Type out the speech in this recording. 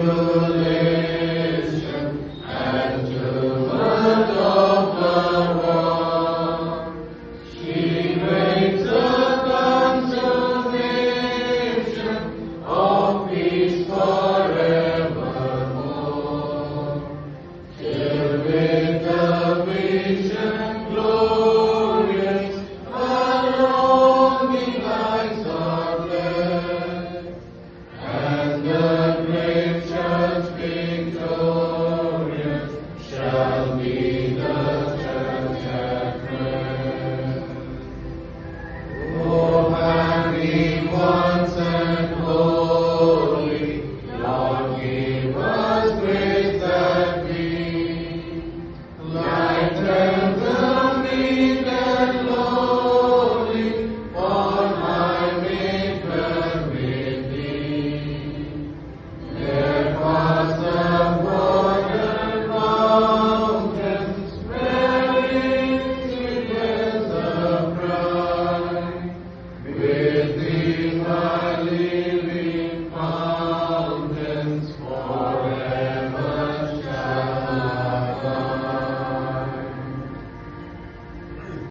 tribulation and tumult of the world. She brings a consummation of peace forevermore. Till with the vision glorious, along the lines are led, and the great church